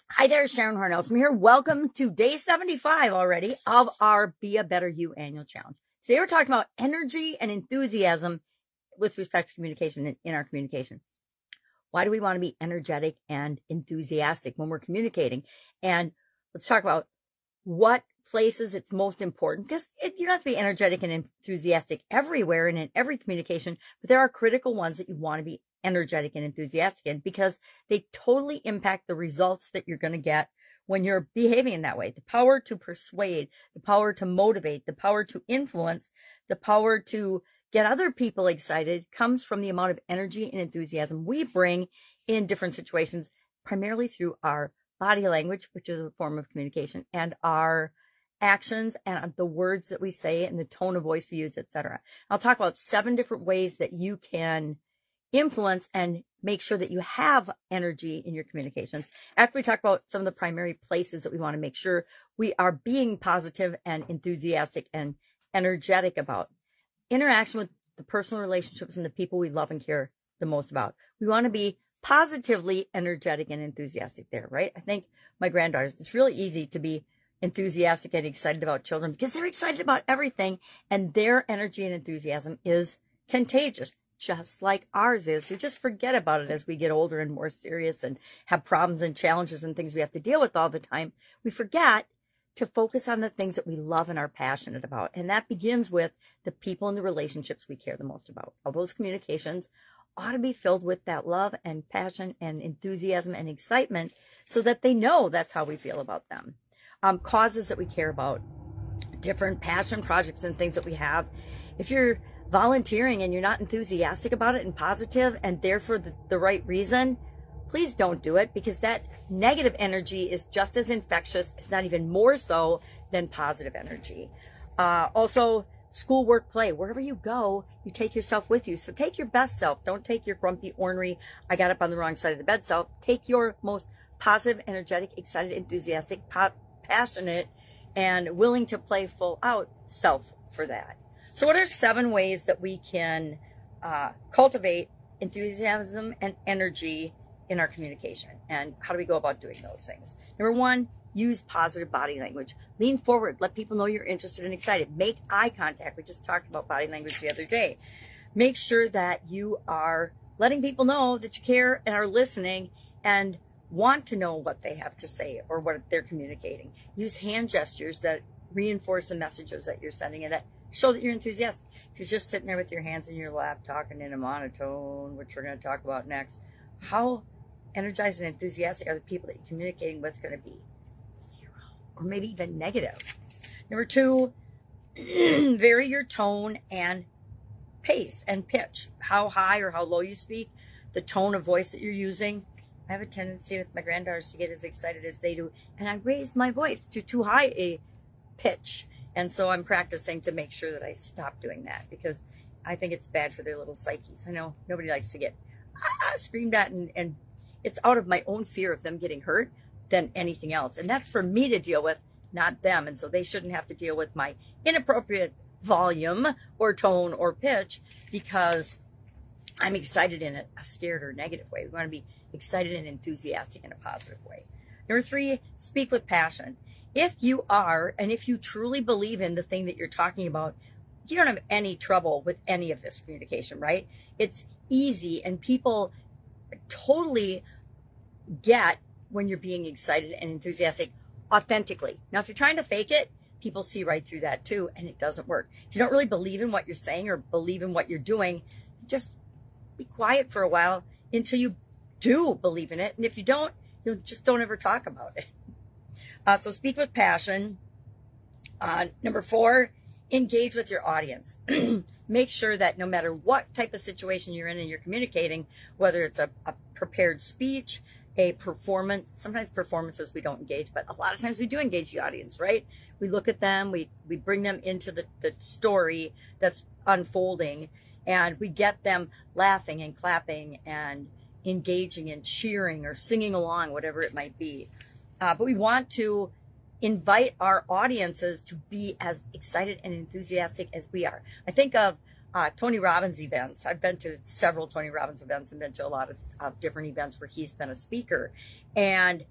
Hi there, Sharon Horne-Ellstrom here. Welcome to day 75 already of our Be a Better You annual challenge. Today we're talking about energy and enthusiasm with respect to communication in our communication. Why do we want to be energetic and enthusiastic when we're communicating? And let's talk about what places it's most important, because you don't have to be energetic and enthusiastic everywhere and in every communication, but there are critical ones that you want to be energetic and enthusiastic in, because they totally impact the results that you're going to get when you're behaving in that way. The power to persuade, the power to motivate, the power to influence, the power to get other people excited comes from the amount of energy and enthusiasm we bring in different situations, primarily through our body language, which is a form of communication, and our actions and the words that we say and the tone of voice we use, etc. I'll talk about 7 different ways that you can influence and make sure that you have energy in your communications. After we talk about some of the primary places that we want to make sure we are being positive and enthusiastic and energetic about, interaction with the personal relationships and the people we love and care the most about. We want to be positively energetic and enthusiastic there, right? I think my granddaughters, it's really easy to be enthusiastic and excited about children because they're excited about everything, and their energy and enthusiasm is contagious, just like ours is. We just forget about it as we get older and more serious and have problems and challenges and things we have to deal with all the time. We forget to focus on the things that we love and are passionate about. And that begins with the people and the relationships we care the most about. All those communications ought to be filled with that love and passion and enthusiasm and excitement so that they know that's how we feel about them. Causes that we care about, different passion projects and things that we have. If you're volunteering and you're not enthusiastic about it and positive and there for the right reason, please don't do it, because that negative energy is just as infectious, it's not even more so, than positive energy. Also, school, work, play, wherever you go, you take yourself with you. So take your best self. Don't take your grumpy, ornery, I got up on the wrong side of the bed self. Take your most positive, energetic, excited, enthusiastic, passionate, and willing to play full out self for that. So what are 7 ways that we can cultivate enthusiasm and energy in our communication? And how do we go about doing those things? Number 1, use positive body language. Lean forward. Let people know you're interested and excited. Make eye contact. We just talked about body language the other day. Make sure that you are letting people know that you care and are listening and want to know what they have to say or what they're communicating. Use hand gestures that reinforce the messages that you're sending and that show that you're enthusiastic. If you're just sitting there with your hands in your lap talking in a monotone, which we're going to talk about next, how energized and enthusiastic are the people that you're communicating with going to be? 0, or maybe even negative. Number 2, vary your tone and pace and pitch. How high or how low you speak, the tone of voice that you're using. I have a tendency with my granddaughters to get as excited as they do, and I raise my voice to too high a pitch. And so I'm practicing to make sure that I stop doing that, because I think it's bad for their little psyches. I know nobody likes to get screamed at, and it's out of my own fear of them getting hurt than anything else. And that's for me to deal with, not them. And so they shouldn't have to deal with my inappropriate volume or tone or pitch because I'm excited in a scared or negative way. We want to be excited and enthusiastic in a positive way. Number 3, speak with passion. If you are, and if you truly believe in the thing that you're talking about, you don't have any trouble with any of this communication, right? It's easy, and people totally get when you're being excited and enthusiastic authentically. Now, if you're trying to fake it, people see right through that too, and it doesn't work. If you don't really believe in what you're saying or believe in what you're doing, just be quiet for a while until you do believe in it. And if you don't, you just don't ever talk about it. So speak with passion. Number 4, engage with your audience. Make sure that no matter what type of situation you're in and you're communicating, whether it's a prepared speech, a performance, sometimes performances we don't engage, but a lot of times we do engage the audience, right? We look at them, we bring them into the story that's unfolding, and we get them laughing and clapping and engaging and cheering or singing along, whatever it might be. But we want to invite our audiences to be as excited and enthusiastic as we are. I think of Tony Robbins events. I've been to several Tony Robbins events and been to a lot of different events where he's been a speaker. And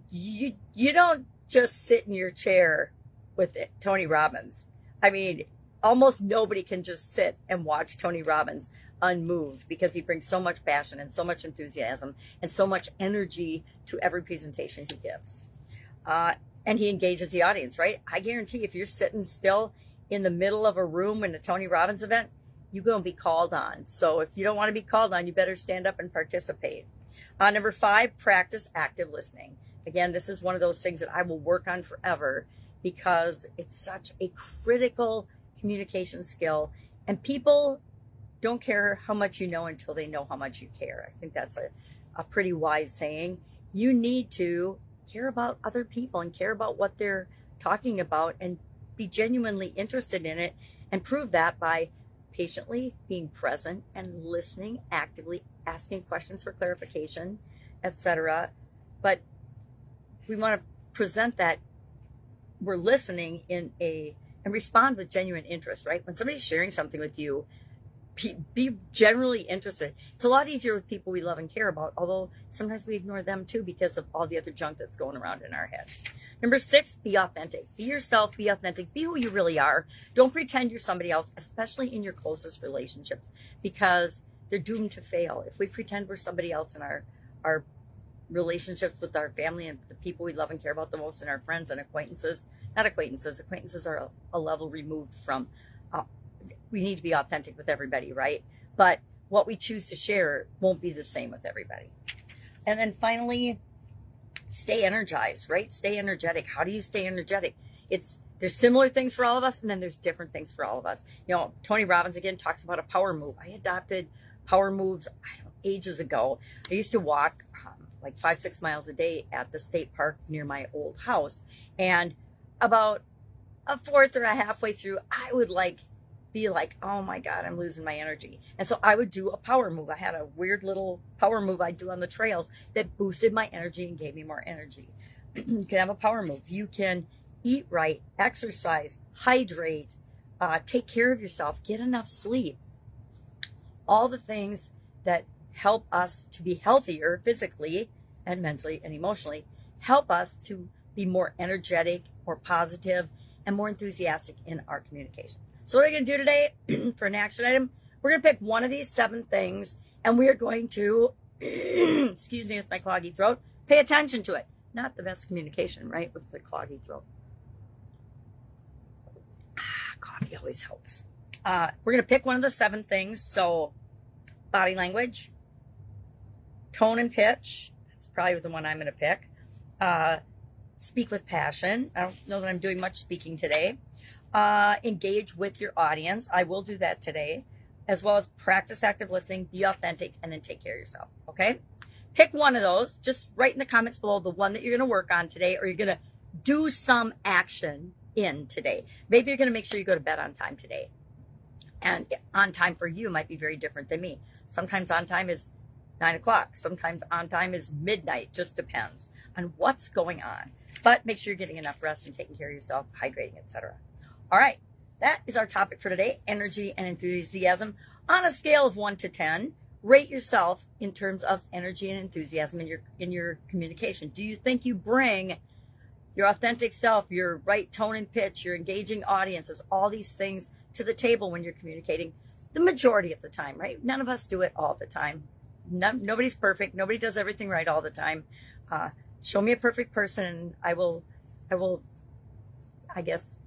you don't just sit in your chair with Tony Robbins. I mean, almost nobody can just sit and watch Tony Robbins unmoved, because he brings so much passion and so much enthusiasm and so much energy to every presentation he gives. And he engages the audience, right? I guarantee if you're sitting still in the middle of a room in a Tony Robbins event, you're going to be called on. So if you don't want to be called on, you better stand up and participate. Number 5, practice active listening. Again, this is one of those things that I will work on forever, because it's such a critical communication skill, and people don't care how much you know until they know how much you care. I think that's a pretty wise saying. You need to care about other people and care about what they're talking about and be genuinely interested in it, and prove that by patiently being present and listening actively, asking questions for clarification, etc. But we want to present that we're listening and respond with genuine interest, right? When somebody's sharing something with you, be generally interested. It's a lot easier with people we love and care about, although sometimes we ignore them too because of all the other junk that's going around in our heads. Number 6, be authentic. Be yourself, be authentic, be who you really are. Don't pretend you're somebody else, especially in your closest relationships, because they're doomed to fail. If we pretend we're somebody else in our relationships with our family and the people we love and care about the most, and our friends and acquaintances, acquaintances are a level removed from, we need to be authentic with everybody, right? But what we choose to share won't be the same with everybody. And then finally, stay energized, right? Stay energetic. How do you stay energetic? There's similar things for all of us, and then there's different things for all of us. You know, Tony Robbins again talks about a power move. I adopted power moves ages ago. I used to walk like 5-6 miles a day at the state park near my old house, and about a fourth or a halfway through, I would be like, oh my God, I'm losing my energy. And so I would do a power move. I had a weird little power move I'd do on the trails that boosted my energy and gave me more energy. You can have a power move. You can eat right, exercise, hydrate, take care of yourself, get enough sleep. All the things that help us to be healthier physically and mentally and emotionally, help us to be more energetic, more positive, and more enthusiastic in our communication. So what are we going to do today for an action item? We're going to pick one of these 7 things, and we are going to, excuse me with my cloggy throat, pay attention to it. Not the best communication, right, with the cloggy throat. Coffee always helps. We're going to pick one of the 7 things. So body language, tone and pitch. That's probably the one I'm going to pick. Speak with passion. I don't know that I'm doing much speaking today. Engage with your audience. I will do that today, as well as practice active listening, be authentic, and then take care of yourself. Okay? Pick one of those. Just write in the comments below the one that you're going to work on today, or you're going to do some action in today. Maybe you're going to make sure you go to bed on time today. And on time for you might be very different than me. Sometimes on time is 9 o'clock. Sometimes on time is midnight. Just depends on what's going on. But make sure you're getting enough rest and taking care of yourself, hydrating, etc. All right, that is our topic for today, energy and enthusiasm. On a scale of 1 to 10, rate yourself in terms of energy and enthusiasm in your communication. Do you think you bring your authentic self, your right tone and pitch, your engaging audiences, all these things to the table when you're communicating the majority of the time, right? None of us do it all the time. Nobody's perfect. Nobody does everything right all the time. Show me a perfect person, and I will, I guess,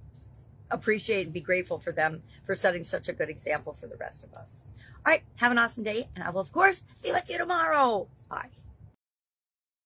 appreciate and be grateful for them for setting such a good example for the rest of us. All right, have an awesome day, and I will, of course, be with you tomorrow. Bye.